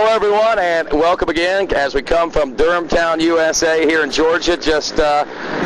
Hello, everyone, and welcome again as we come from Durhamtown, USA, here in Georgia, just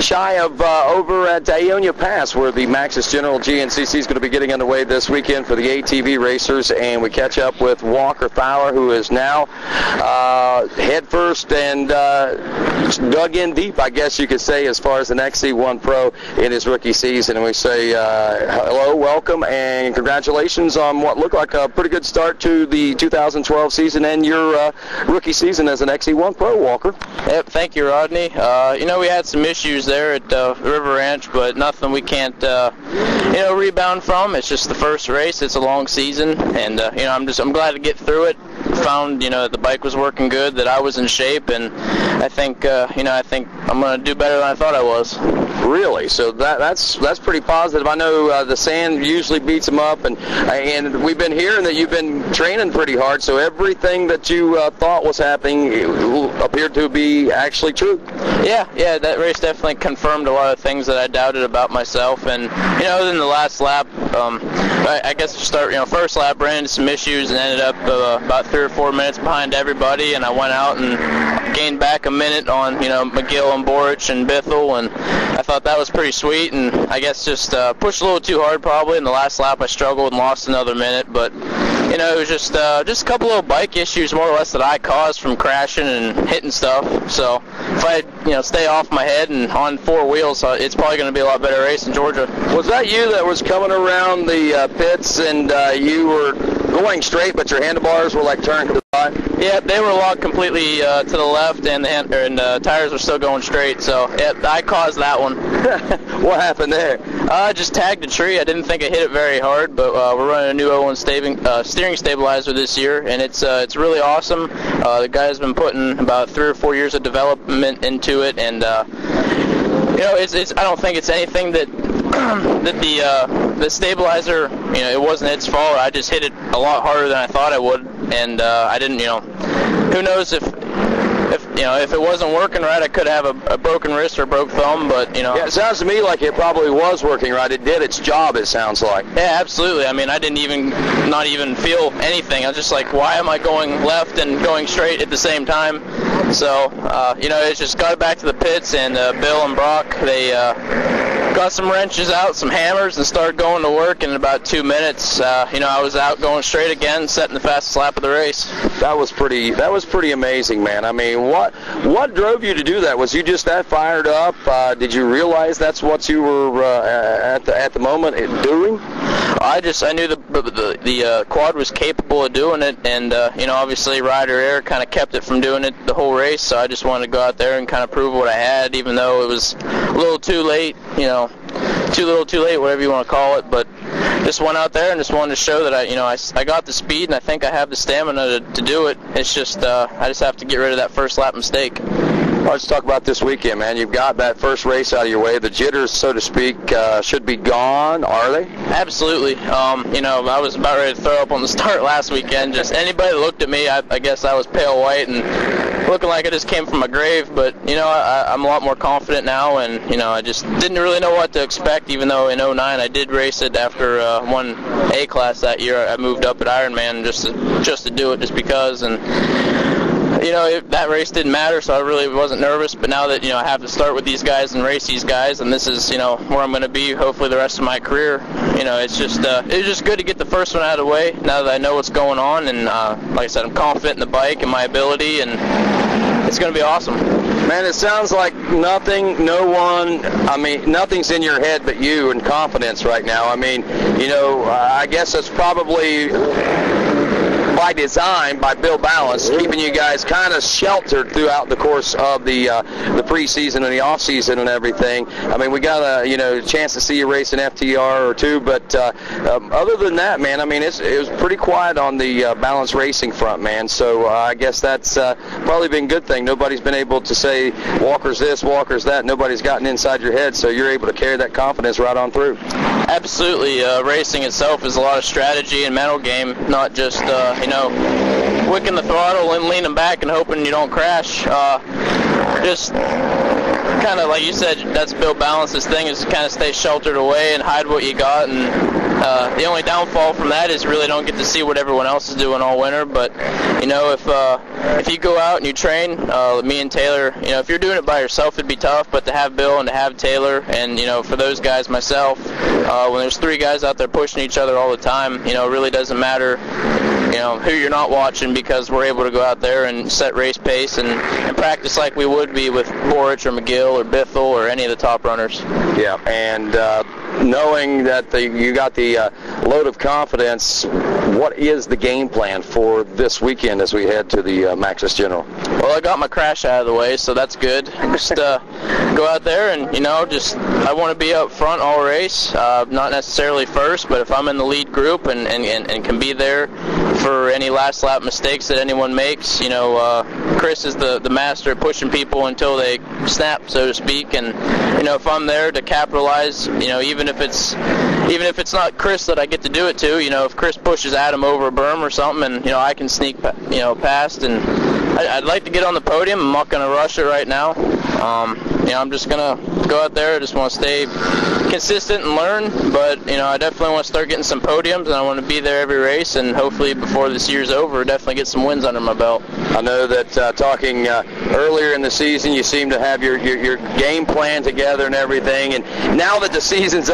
shy of over at Ionia Pass, where the Maxxis General GNCC is going to be getting underway this weekend for the ATV racers, and we catch up with Walker Fowler, who is now head first and dug in deep, I guess you could say, as far as an XC1 Pro in his rookie season. And we say hello, welcome, and congratulations on what looked like a pretty good start to the 2012 season and your rookie season as an XC1 Pro, Walker. Yep, thank you, Rodney. We had some issues there at River Ranch, but nothing we can't, rebound from. It's just the first race. It's a long season, and I'm glad to get through it. Found that the bike was working good, that I was in shape, and I think I'm going to do better than I thought I was. Really? So that's pretty positive. I know the sand usually beats them up, and we've been hearing that you've been training pretty hard. So everything that you thought was happening appeared to be actually true. Yeah, that race definitely confirmed a lot of things that I doubted about myself. And in the last lap, I guess to start, first lap ran into some issues and ended up about 3 or 4 minutes behind everybody, and I went out and gained back a minute on McGill and Borich and Bithell, and I thought that was pretty sweet, and I guess just pushed a little too hard probably. In the last lap I struggled and lost another minute, but it was just a couple little bike issues more or less that I caused from crashing and hitting stuff. So if I stay off my head and on 4 wheels, it's probably going to be a lot better race in Georgia. Was that you that was coming around the pits and you were going straight, but your handlebars were like turned to the side? Yeah, they were locked completely to the left, and the tires were still going straight. So I caused that one. What happened there? I just tagged a tree. I didn't think I hit it very hard, but we're running a new 01 steering stabilizer this year, and it's really awesome. The guy's been putting about 3 or 4 years of development into it, and I don't think it's anything that the stabilizer, it wasn't its fault. I just hit it a lot harder than I thought I would, and I didn't, who knows if it wasn't working right, I could have a broken wrist or broke thumb, but, Yeah, it sounds to me like it probably was working right. It did its job, it sounds like. Yeah, absolutely. I mean, I didn't not even feel anything. I was just like, why am I going left and going straight at the same time? So, it's just got it back to the pits, and Bill and Brock, they got some wrenches out, some hammers, and started going to work. And in about 2 minutes, I was out going straight again, setting the fastest lap of the race. That was pretty amazing, man. I mean, what drove you to do that? Was you just that fired up? Did you realize that's what you were at the moment doing? I knew the quad was capable of doing it, and obviously Ryder Air kind of kept it from doing it the whole race. So I just wanted to go out there and kind of prove what I had, even though it was a little too late, too little too late, whatever you want to call it. But just went out there and just wanted to show that I got the speed, and I think I have the stamina to do it. It's just I just have to get rid of that first lap mistake. Let's talk about this weekend, man. You've got that first race out of your way. The jitters, so to speak, should be gone. Are they? Absolutely. I was about ready to throw up on the start last weekend. Just anybody that looked at me, I guess I was pale white and looking like I just came from a grave. But, I'm a lot more confident now, and, I just didn't really know what to expect, even though in 09 I did race it after one A class that year. I moved up at Ironman just to do it just because, and that race didn't matter, so I really wasn't nervous. But now that, I have to start with these guys and race these guys, and this is, where I'm going to be hopefully the rest of my career, it's just good to get the first one out of the way now that I know what's going on. And like I said, I'm confident in the bike and my ability, and it's going to be awesome. Man, it sounds like nothing's in your head but you and confidence right now. I mean, I guess it's probably by design by Bill Balance, keeping you guys kind of sheltered throughout the course of the preseason and the off season and everything. I mean, we got a chance to see you race an FTR or two, but other than that, man, I mean, it was pretty quiet on the Balance racing front, man. So I guess that's probably been a good thing. Nobody's been able to say Walker's this, Walker's that. Nobody's gotten inside your head, so you're able to carry that confidence right on through. Absolutely. Racing itself is a lot of strategy and mental game, not just wicking the throttle and leaning back and hoping you don't crash. just kind of, like you said, that's Bill Balance's thing, is to kind of stay sheltered away and hide what you got. And the only downfall from that is you really don't get to see what everyone else is doing all winter. But, you know, if you go out and you train, me and Taylor, you know, if you're doing it by yourself, it'd be tough. But to have Bill and to have Taylor, and, you know, for those guys, myself, when there's 3 guys out there pushing each other all the time, you know, it really doesn't matter, you know, who you're not watching, because we're able to go out there and set race pace and practice like we would be with Borich or McGill or Bithell or any of the top runners. Yeah, and knowing that you got the load of confidence, what is the game plan for this weekend as we head to the Maxxis General? Well, I got my crash out of the way, so that's good. Just go out there and, you know, I want to be up front all race, not necessarily first, but if I'm in the lead group and can be there for any last lap mistakes that anyone makes, you know, Chris is the master at pushing people until they snap, so to speak, and, you know, if I'm there to capitalize, you know, even if it's not Chris that I get to do it to, you know, if Chris pushes Adam over a berm or something, and, you know, I can sneak, you know, past, and I'd like to get on the podium. I'm not going to rush it right now. You know, I'm just going to go out there. I just want to stay consistent and learn, but, you know, I definitely want to start getting some podiums, and I want to be there every race, and hopefully before this year's over, definitely get some wins under my belt. I know that talking earlier in the season, you seem to have your game plan together and everything, and now that the season's